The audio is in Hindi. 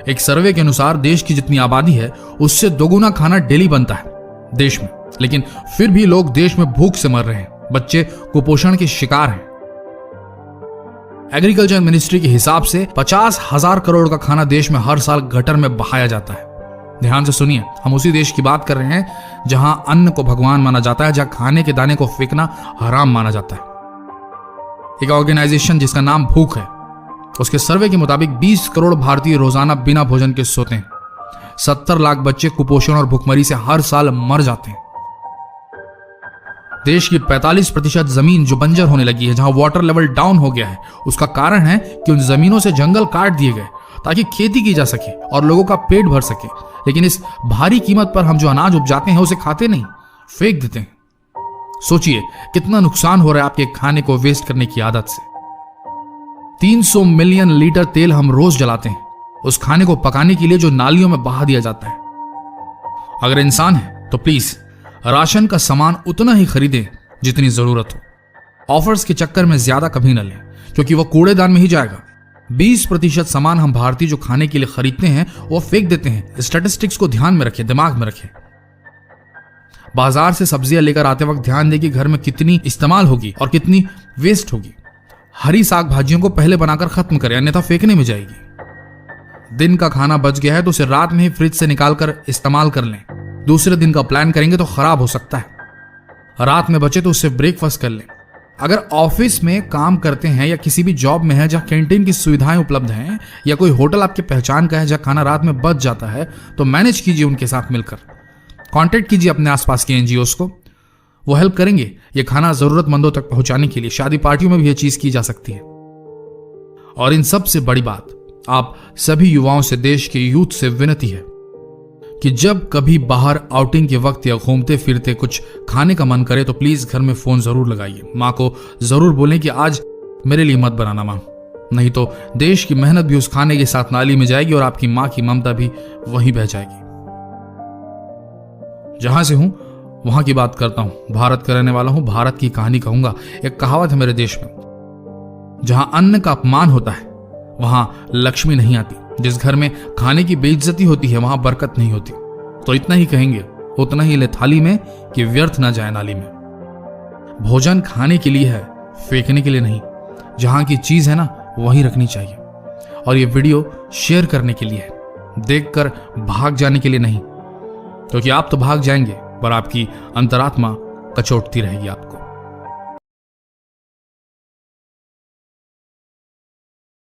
एक सर्वे के अनुसार देश की जितनी आबादी है उससे दोगुना खाना डेली बनता है देश में, लेकिन फिर भी लोग देश में भूख से मर रहे हैं, बच्चे कुपोषण के शिकार हैं। एग्रीकल्चर मिनिस्ट्री के हिसाब से 50,000 करोड़ का खाना देश में हर साल गटर में बहाया जाता है। ध्यान से सुनिए, हम उसी देश की बात कर रहे हैं जहां अन्न को भगवान माना जाता है, जहां खाने के दाने को फेंकना हराम माना जाता है। एक ऑर्गेनाइजेशन जिसका नाम भूख है, उसके सर्वे के मुताबिक 20 करोड़ भारतीय रोजाना बिना भोजन के सोते हैं। 70 लाख बच्चे कुपोषण और भुखमरी से हर साल मर जाते हैं। देश की 45% जमीन जो बंजर होने लगी है, जहां वाटर लेवल डाउन हो गया है, उसका कारण है कि उन जमीनों से जंगल काट दिए गए ताकि खेती की जा सके और लोगों का पेट भर सके। लेकिन इस भारी कीमत पर हम जो अनाज उपजाते हैं उसे खाते नहीं, फेंक देते हैं। सोचिए कितना नुकसान हो रहा है आपके खाने को वेस्ट करने की आदत से। 300 मिलियन लीटर तेल हम रोज जलाते हैं उस खाने को पकाने के लिए जो नालियों में बहा दिया जाता है। अगर इंसान है तो प्लीज राशन का सामान उतना ही खरीदें जितनी जरूरत हो। ऑफर्स के चक्कर में ज्यादा कभी न लें क्योंकि वह कूड़ेदान में ही जाएगा। 20% सामान हम भारतीय जो खाने के लिए खरीदते हैं वो फेंक देते हैं। स्टैटिस्टिक्स को ध्यान में रखें, दिमाग में रखें। बाजार से सब्जियां लेकर आते वक्त ध्यान दें कि घर में कितनी इस्तेमाल होगी और कितनी वेस्ट होगी। हरी साग भाजियों को पहले बनाकर खत्म करें, अन्यथा फेंकने में जाएगी। दिन का खाना बच गया है तो उसे रात में ही फ्रिज से निकालकर इस्तेमाल कर लें। दूसरे दिन का प्लान करेंगे तो खराब हो सकता है। रात में बचे तो उससे ब्रेकफास्ट कर लें। अगर ऑफिस में काम करते हैं या किसी भी जॉब में है जहां कैंटीन की सुविधाएं उपलब्ध हैं, या कोई होटल आपकी पहचान का है जहां खाना रात में बच जाता है, तो मैनेज कीजिए उनके साथ मिलकर। कांटेक्ट कीजिए अपने आसपास के एनजीओस को, वो हेल्प करेंगे ये खाना जरूरतमंदों तक पहुंचाने के लिए। शादी पार्टियों में भी ये चीज की जा सकती है। और इन सबसे बड़ी बात, आप सभी युवाओं से, देश के यूथ से विनती है कि जब कभी बाहर आउटिंग के वक्त या घूमते फिरते कुछ खाने का मन करे तो प्लीज घर में फोन जरूर लगाइए। माँ को जरूर बोलें कि आज मेरे लिए मत बनाना माँ, नहीं तो देश की मेहनत भी उस खाने के साथ नाली में जाएगी और आपकी माँ की ममता भी वहीं बह जाएगी। जहां से हूं वहां की बात करता हूं, भारत का रहने वाला हूं, भारत की कहानी कहूंगा। एक कहावत है मेरे देश में, जहां अन्न का अपमान होता है वहां लक्ष्मी नहीं आती। जिस घर में खाने की बेइज्जती होती है वहां बरकत नहीं होती। तो इतना ही कहेंगे, उतना ही ले थाली में कि व्यर्थ ना जाए नाली में। भोजन खाने के लिए है, फेंकने के लिए नहीं। जहां की चीज है ना वहीं रखनी चाहिए। और ये वीडियो शेयर करने के लिए है, देखकर भाग जाने के लिए नहीं, क्योंकि आप तो भाग जाएंगे पर आपकी अंतरात्मा कचोटती रहेगी आपको।